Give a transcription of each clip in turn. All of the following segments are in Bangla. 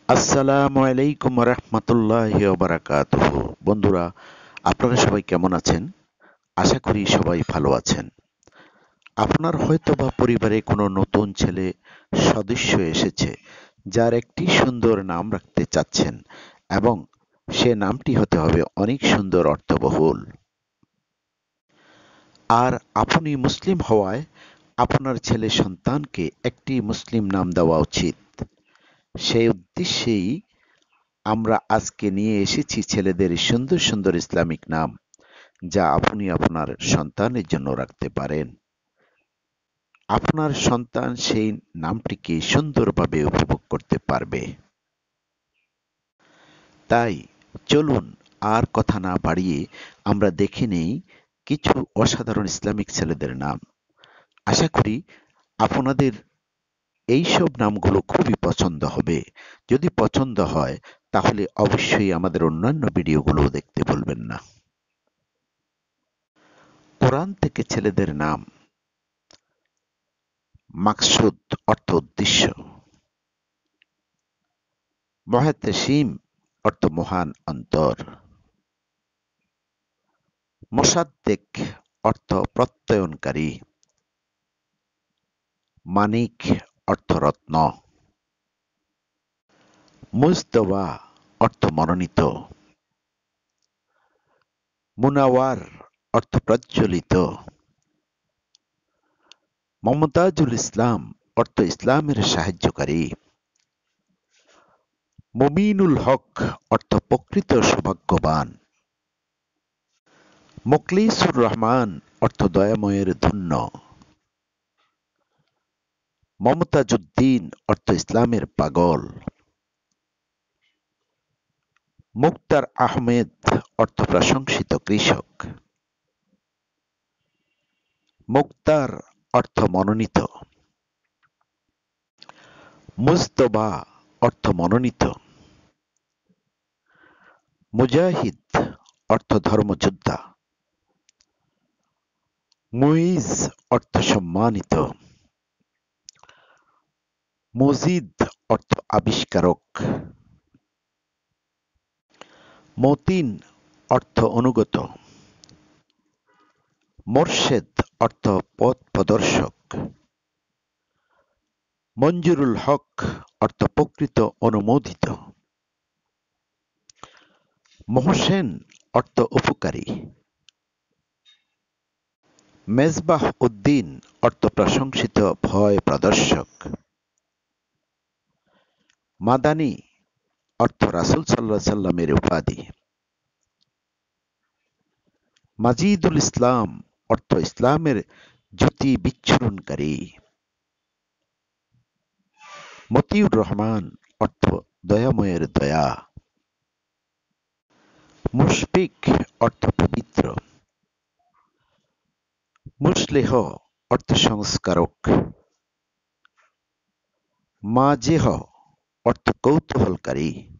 আসসালামু আলাইকুম রহমতুল্লাহি ওয়া বারাকাতুহু। বন্ধুরা, আপনারা সবাই কেমন আছেন? আশা করি সবাই ভালো আছেন। আপনার হয়তো বা পরিবারে কোনো নতুন ছেলে সদস্য এসেছে, যার একটি সুন্দর নাম রাখতে চাচ্ছেন এবং সে নামটি হতে হবে অনেক সুন্দর, অর্থবহুল। আর আপনি মুসলিম হওয়ায় আপনার ছেলে সন্তানকে একটি মুসলিম নাম দেওয়া উচিত। সেই উদ্দেশ্যেই আমরা আজকে নিয়ে এসেছি ছেলেদের সুন্দর সুন্দর ইসলামিক নাম, যা আপনি আপনার সন্তানের জন্য রাখতে পারেন। আপনার সন্তান সেই নামটিকে সুন্দরভাবে উপভোগ করতে পারবে। তাই চলুন আর কথা না বাড়িয়ে আমরা দেখে নেই কিছু অসাধারণ ইসলামিক ছেলেদের নাম। আশা করি আপনাদের এইসব নামগুলো খুবই পছন্দ হবে। যদি পছন্দ হয় তাহলে অবশ্যই আমাদের অন্যান্য ভিডিওগুলো দেখতে ভুলবেন না। কোরআন থেকে ছেলেদের নাম। মাকসুদ অর্থ উদ্দেশ্য। মুহতাসিম অর্থ মহান অন্তর। মোসাদ্দেক অর্থ প্রত্যয়নকারী। মানিক অর্থ রত্ন। মুজতবা অর্থ মনোনীত। মুনাওয়ার অর্থ প্রজ্বলিত। মমতাজুল ইসলাম অর্থ ইসলামের সাহায্যকারী। মুমিনুল হক অর্থ প্রকৃত সৌভাগ্যবান। মুখলিসুর রহমান অর্থ দয়াময়ের ধন্য। মমতাজউদ্দিন অর্থ ইসলামের পাগল। মুক্তার আহমেদ অর্থ প্রশংসিত কৃষক। মুক্তার অর্থ মনোনীত। মুজতবা অর্থ মনোনীত। মুজাহিদ অর্থ ধর্মযোদ্ধা। মুইজ অর্থ সম্মানিত। মুজিদ অর্থ আবিষ্কারক। মতিন অর্থ অনুগত। মোরশেদ অর্থ পথ প্রদর্শক। মঞ্জুরুল হক অর্থ প্রকৃত অনুমোদিত। মোহসেন অর্থ উপকারী। মেজবাহ উদ্দিন অর্থ প্রশংসিত ভয় প্রদর্শক। মাদানী অর্থ রাসূল সাল্লাল্লাহু আলাইহি সাল্লামের উপাধি। মাজিদুল ইসলাম অর্থ ইসলামের জ্যোতি বিচ্ছুরণকারী। মতিউর রহমান অর্থ দয়াময়ের দয়া। মুশফিক অর্থ পবিত্র। মুসলেহ অর্থ সংস্কারক। মাজেহ অর্থ কৌতূহলকারী।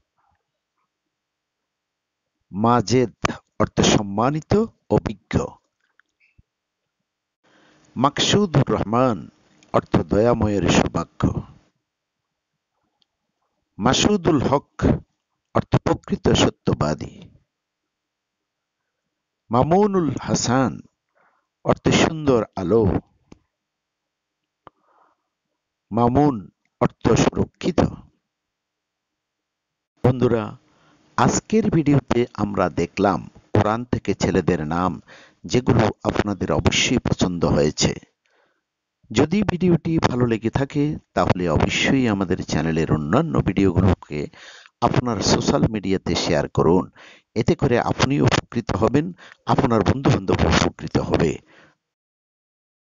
মাজেদ অর্থ সম্মানিত, অভিজ্ঞ। মাকসুদুর রহমান অর্থ দয়াময়ের সৌভাগ্য। মাসুদুল হক অর্থ প্রকৃত সত্যবাদী। মামুনুল হাসান অর্থ সুন্দর আলো। মামুন অর্থ সুরক্ষিত। বন্ধুরা, আজকের ভিডিওতে আমরা দেখলাম কোরআন থেকে ছেলেদের নাম, যেগুলো আপনাদের অবশ্যই পছন্দ হয়েছে। যদি ভিডিওটি ভালো লেগে থাকে তাহলে অবশ্যই আমাদের চ্যানেলের অন্যান্য ভিডিওগুলোকে আপনার সোশ্যাল মিডিয়াতে শেয়ার করুন। এতে করে আপনিও উপকৃত হবেন, আপনার বন্ধু-বান্ধব উপকৃত হবে।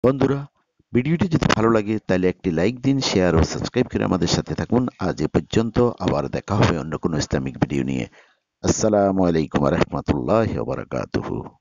বন্ধুরা, ভিডিওটি যদি ভালো লাগে তাহলে একটি লাইক দিন, শেয়ার ও সাবস্ক্রাইব করে আমাদের সাথে থাকুন। আজ এ পর্যন্ত, আবার দেখা হবে অন্য কোনো ইসলামিক ভিডিও নিয়ে। আসসালামু আলাইকুম ওয়া রাহমাতুল্লাহি ওয়া বারাকাতুহু।